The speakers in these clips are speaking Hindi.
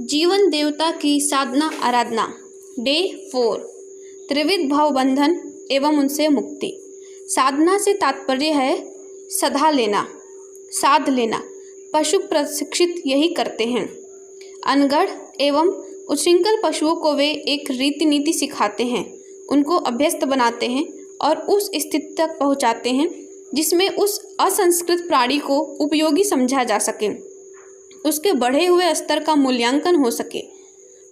जीवन देवता की साधना आराधना डे 4 त्रिविध भाव बंधन एवं उनसे मुक्ति। साधना से तात्पर्य है सधा लेना, साध लेना। पशु प्रशिक्षित यही करते हैं। अनगढ़ एवं उच्छृंखल पशुओं को वे एक रीति नीति सिखाते हैं, उनको अभ्यस्त बनाते हैं और उस स्थिति तक पहुंचाते हैं जिसमें उस असंस्कृत प्राणी को उपयोगी समझा जा सके, उसके बढ़े हुए स्तर का मूल्यांकन हो सके,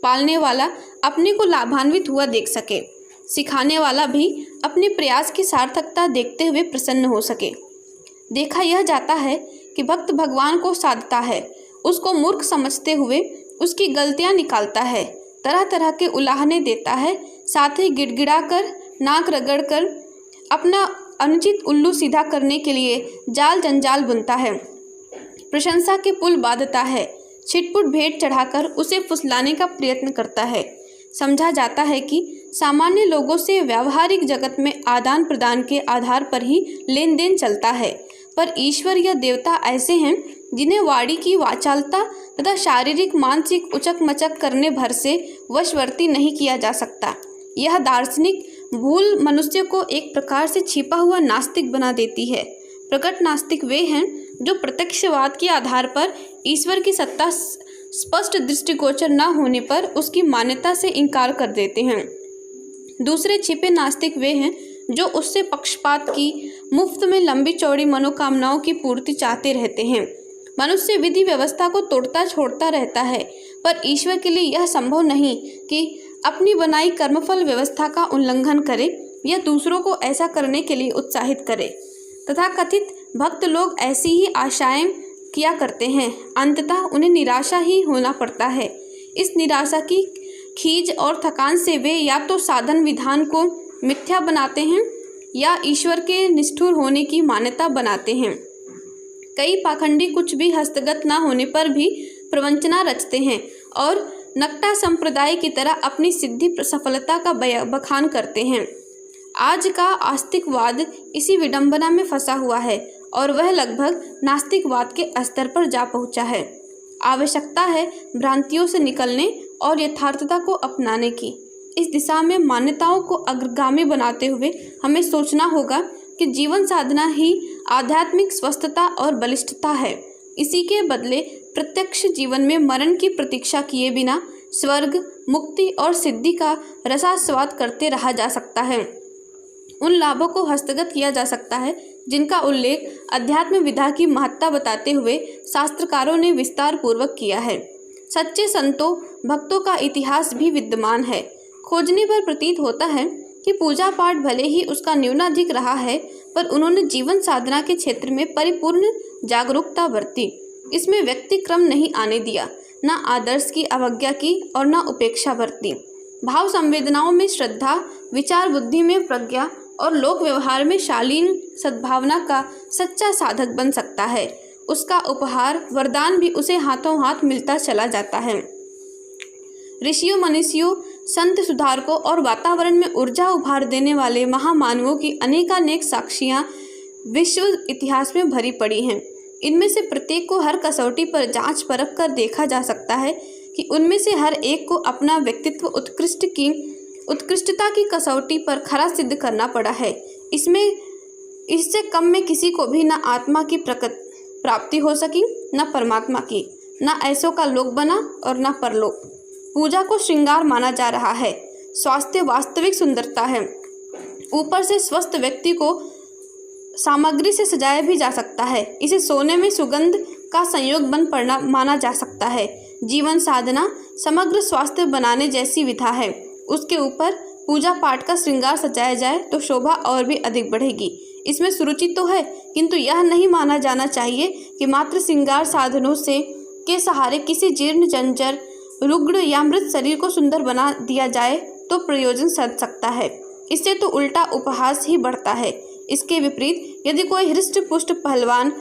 पालने वाला अपने को लाभान्वित हुआ देख सके, सिखाने वाला भी अपने प्रयास की सार्थकता देखते हुए प्रसन्न हो सके। देखा यह जाता है कि भक्त भगवान को साधता है, उसको मूर्ख समझते हुए उसकी गलतियां निकालता है, तरह तरह के उलाहने देता है, साथ ही गिड़गिड़ाकर नाक रगड़कर अपना अनुचित उल्लू सीधा करने के लिए जाल जंजाल बुनता है, प्रशंसा के पुल बांधता है, छिटपुट भेंट चढ़ाकर उसे फुसलाने का प्रयत्न करता है। समझा जाता है कि सामान्य लोगों से व्यावहारिक जगत में आदान प्रदान के आधार पर ही लेन देन चलता है, पर ईश्वर या देवता ऐसे हैं जिन्हें वाणी की वाचालता तथा शारीरिक मानसिक उचक मचक करने भर से वशवर्ती नहीं किया जा सकता। यह दार्शनिक भूल मनुष्य को एक प्रकार से छिपा हुआ नास्तिक बना देती है। प्रकट नास्तिक वे हैं जो प्रत्यक्षवाद के आधार पर ईश्वर की सत्ता स्पष्ट दृष्टिगोचर न होने पर उसकी मान्यता से इनकार कर देते हैं। दूसरे छिपे नास्तिक वे हैं जो उससे पक्षपात की मुफ्त में लंबी चौड़ी मनोकामनाओं की पूर्ति चाहते रहते हैं। मनुष्य विधि व्यवस्था को तोड़ता छोड़ता रहता है, पर ईश्वर के लिए यह संभव नहीं कि अपनी बनाई कर्मफल व्यवस्था का उल्लंघन करे या दूसरों को ऐसा करने के लिए उत्साहित करे। तथा कथित भक्त लोग ऐसी ही आशाएं किया करते हैं, अंततः उन्हें निराशा ही होना पड़ता है। इस निराशा की खीज और थकान से वे या तो साधन विधान को मिथ्या बनाते हैं या ईश्वर के निष्ठुर होने की मान्यता बनाते हैं। कई पाखंडी कुछ भी हस्तगत न होने पर भी प्रवंचना रचते हैं और नक्टा संप्रदाय की तरह अपनी सिद्धि सफलता का बखान करते हैं। आज का आस्तिकवाद इसी विडंबना में फंसा हुआ है और वह लगभग नास्तिकवाद के स्तर पर जा पहुंचा है। आवश्यकता है भ्रांतियों से निकलने और यथार्थता को अपनाने की। इस दिशा में मान्यताओं को अग्रगामी बनाते हुए हमें सोचना होगा कि जीवन साधना ही आध्यात्मिक स्वस्थता और बलिष्ठता है। इसी के बदले प्रत्यक्ष जीवन में मरण की प्रतीक्षा किए बिना स्वर्ग, मुक्ति और सिद्धि का रसास्वाद करते रहा जा सकता है। उन लाभों को हस्तगत किया जा सकता है जिनका उल्लेख अध्यात्म विधा की महत्ता बताते हुए शास्त्रकारों ने विस्तार पूर्वक किया है। सच्चे संतों भक्तों का इतिहास भी विद्यमान है। खोजने पर प्रतीत होता है कि पूजा पाठ भले ही उसका न्यूनाधिक रहा है, पर उन्होंने जीवन साधना के क्षेत्र में परिपूर्ण जागरूकता बरती। इसमें व्यक्ति क्रम नहीं आने दिया, न आदर्श की अवज्ञा की और न उपेक्षा बरती। भाव संवेदनाओं में श्रद्धा, विचार बुद्धि में प्रज्ञा और लोक व्यवहार में शालीन सद्भावना का सच्चा साधक बन सकता है। उसका उपहार वरदान भी उसे हाथों हाथ मिलता चला जाता है। ऋषियों, मनीषियों, संत सुधारकों और वातावरण में ऊर्जा उभार देने वाले महामानवों की अनेकानेक साक्षियाँ विश्व इतिहास में भरी पड़ी हैं। इनमें से प्रत्येक को हर कसौटी पर जांच परख कर देखा जा सकता है कि उनमें से हर एक को अपना व्यक्तित्व उत्कृष्टता की कसौटी पर खरा सिद्ध करना पड़ा है। इससे कम में किसी को भी न आत्मा की प्राप्ति हो सकी, न परमात्मा की, न ऐसों का लोक बना और न परलोक। पूजा को श्रृंगार माना जा रहा है, स्वास्थ्य वास्तविक सुंदरता है। ऊपर से स्वस्थ व्यक्ति को सामग्री से सजाया भी जा सकता है, इसे सोने में सुगंध का संयोग बन पड़ना माना जा सकता है। जीवन साधना समग्र स्वास्थ्य बनाने जैसी विधा है। उसके ऊपर पूजा पाठ का श्रृंगार सजाया जाए तो शोभा और भी अधिक बढ़ेगी। इसमें सुरुचि तो है, किंतु यह नहीं माना जाना चाहिए कि मात्र श्रृंगार साधनों से के सहारे किसी जीर्ण जंजर, रुग्ण या मृत शरीर को सुंदर बना दिया जाए तो प्रयोजन सध सकता है। इससे तो उल्टा उपहास ही बढ़ता है। इसके विपरीत यदि कोई हृष्ट पुष्ट पहलवान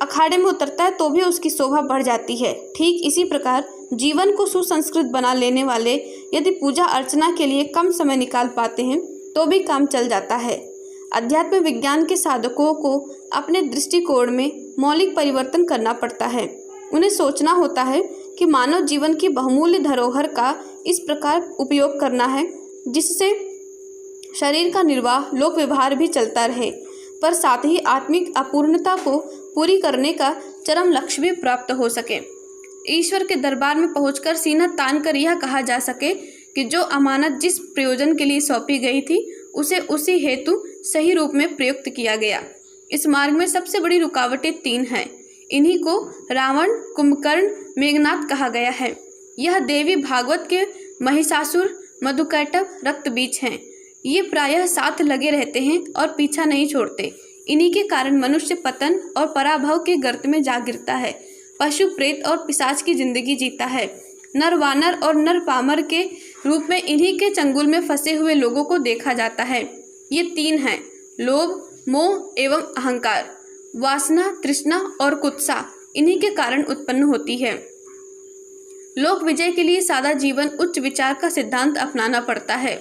अखाड़े में उतरता है तो भी उसकी शोभा बढ़ जाती है। ठीक इसी प्रकार जीवन को सुसंस्कृत बना लेने वाले यदि पूजा अर्चना के लिए कम समय निकाल पाते हैं तो भी काम चल जाता है। अध्यात्म विज्ञान के साधकों को अपने दृष्टिकोण में मौलिक परिवर्तन करना पड़ता है। उन्हें सोचना होता है कि मानव जीवन की बहुमूल्य धरोहर का इस प्रकार उपयोग करना है जिससे शरीर का निर्वाह, लोक व्यवहार भी चलता रहे, पर साथ ही आत्मिक अपूर्णता को पूरी करने का चरम लक्ष्य भी प्राप्त हो सके। ईश्वर के दरबार में पहुंचकर सीना तान कर यह कहा जा सके कि जो अमानत जिस प्रयोजन के लिए सौंपी गई थी उसे उसी हेतु सही रूप में प्रयुक्त किया गया। इस मार्ग में सबसे बड़ी रुकावटें 3 हैं। इन्हीं को रावण, कुंभकर्ण, मेघनाद कहा गया है। यह देवी भागवत के महिषासुर, मधुकैटभ, रक्तबीज हैं। ये प्रायः साथ लगे रहते हैं और पीछा नहीं छोड़ते। इन्हीं के कारण मनुष्य पतन और पराभव के गर्त में जा गिरता है, पशु, प्रेत और पिशाच की जिंदगी जीता है। नर वानर और नर पामर के रूप में इन्हीं के चंगुल में फंसे हुए लोगों को देखा जाता है। ये 3 हैं, लोभ, मोह एवं अहंकार। वासना, तृष्णा और कुत्सा इन्हीं के कारण उत्पन्न होती है। लोक विजय के लिए सादा जीवन, उच्च विचार का सिद्धांत अपनाना पड़ता है।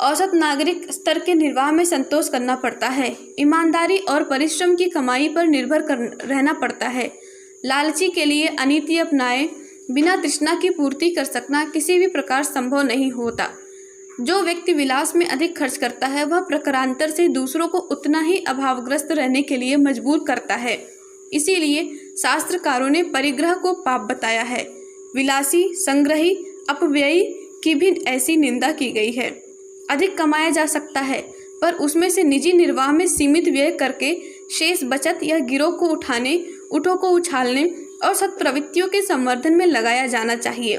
औसत नागरिक स्तर के निर्वाह में संतोष करना पड़ता है। ईमानदारी और परिश्रम की कमाई पर निर्भर रहना पड़ता है। लालची के लिए अनीति अपनाए बिना तृष्णा की पूर्ति कर सकना किसी भी प्रकार संभव नहीं होता। जो व्यक्ति विलास में अधिक खर्च करता है वह प्रकारांतर से दूसरों को उतना ही अभावग्रस्त रहने के लिए मजबूर करता है। इसीलिए शास्त्रकारों ने परिग्रह को पाप बताया है। विलासी, संग्रही, अपव्ययी की भी ऐसी निंदा की गई है। अधिक कमाया जा सकता है पर उसमें से निजी निर्वाह में सीमित व्यय करके शेष बचत या गिरोह को उठाने, ऊँटों को उछालने और सत्प्रवृत्तियों के संवर्धन में लगाया जाना चाहिए।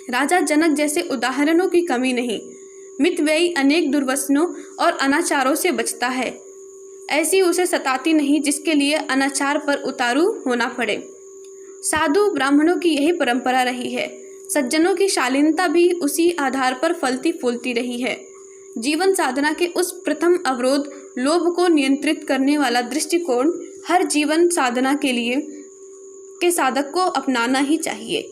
राजा जनक जैसे उदाहरणों की कमी नहीं। मितव्ययी अनेक दुर्व्यसनों और अनाचारों से बचता है। ऐसी उसे सताती नहीं जिसके लिए अनाचार पर उतारू होना पड़े। साधु ब्राह्मणों की यही परंपरा रही है। सज्जनों की शालीनता भी उसी आधार पर फलती फूलती रही है। जीवन साधना के उस प्रथम अवरोध लोभ को नियंत्रित करने वाला दृष्टिकोण हर जीवन साधना के लिए के साधक को अपनाना ही चाहिए।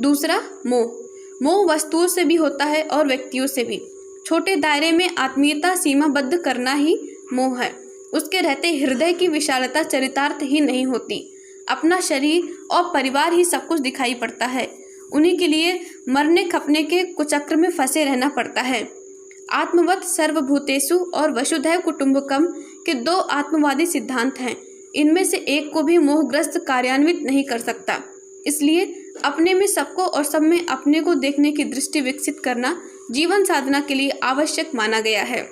दूसरा, मोह। मोह वस्तुओं से भी होता है और व्यक्तियों से भी। छोटे दायरे में आत्मीयता सीमाबद्ध करना ही मोह है। उसके रहते हृदय की विशालता चरितार्थ ही नहीं होती। अपना शरीर और परिवार ही सब कुछ दिखाई पड़ता है। उन्हीं के लिए मरने खपने के कुचक्र में फंसे रहना पड़ता है। आत्मवत् सर्वभूतेषु और वसुधैव कुटुंबकम के 2 आत्मवादी सिद्धांत हैं। इनमें से एक को भी मोहग्रस्त कार्यान्वित नहीं कर सकता। इसलिए अपने में सबको और सब में अपने को देखने की दृष्टि विकसित करना जीवन साधना के लिए आवश्यक माना गया है।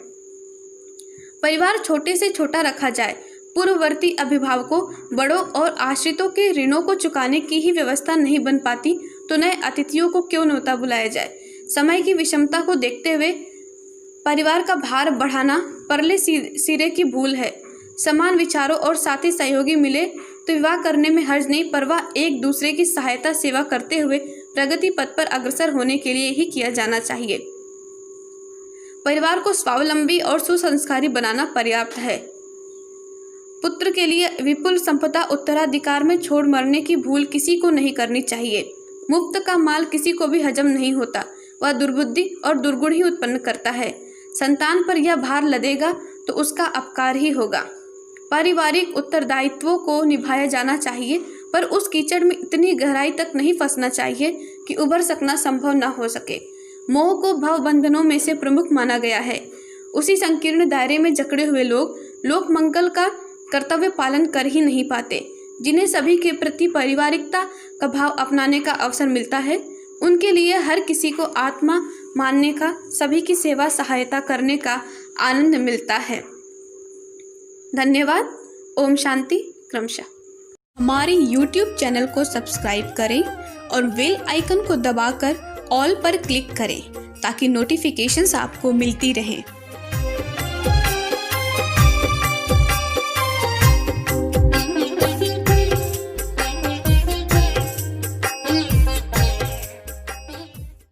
परिवार छोटे से छोटा रखा जाए, पूर्ववर्ती अभिभावकों, बड़ों और आश्रितों के ऋणों को चुकाने की ही व्यवस्था नहीं बन पाती तो नए अतिथियों को क्यों न्योता बुलाया जाए। समय की विषमता को देखते हुए परिवार का भार बढ़ाना परले सिरे की भूल है। समान विचारों और साथी सहयोगी मिले तो विवाह करने में हर्ज नहीं, पर वह एक दूसरे की सहायता सेवा करते हुए प्रगति पथ पर अग्रसर होने के लिए ही किया जाना चाहिए। परिवार को स्वावलंबी और सुसंस्कारी बनाना पर्याप्त है। पुत्र के लिए विपुल संपदा उत्तराधिकार में छोड़ मरने की भूल किसी को नहीं करनी चाहिए। मुफ्त का माल किसी को भी हजम नहीं होता, वह दुर्बुद्धि और दुर्गुण ही उत्पन्न करता है। संतान पर यह भार लदेगा तो उसका अपकार ही होगा। पारिवारिक उत्तरदायित्वों को निभाया जाना चाहिए, पर उस कीचड़ में इतनी गहराई तक नहीं फंसना चाहिए कि उभर सकना संभव न हो सके। मोह को भव बंधनों में से प्रमुख माना गया है। उसी संकीर्ण दायरे में जकड़े हुए लोग लोक मंगल का कर्तव्य पालन कर ही नहीं पाते। जिन्हें सभी के प्रति पारिवारिकता का भाव अपनाने का अवसर मिलता है, उनके लिए हर किसी को आत्मा मानने का, सभी की सेवा सहायता करने का आनंद मिलता है। धन्यवाद। ओम शांति। क्रमशः हमारे YouTube चैनल को सब्सक्राइब करें और बेल आइकन को दबाकर ऑल पर क्लिक करें ताकि नोटिफिकेशंस आपको मिलती रहें।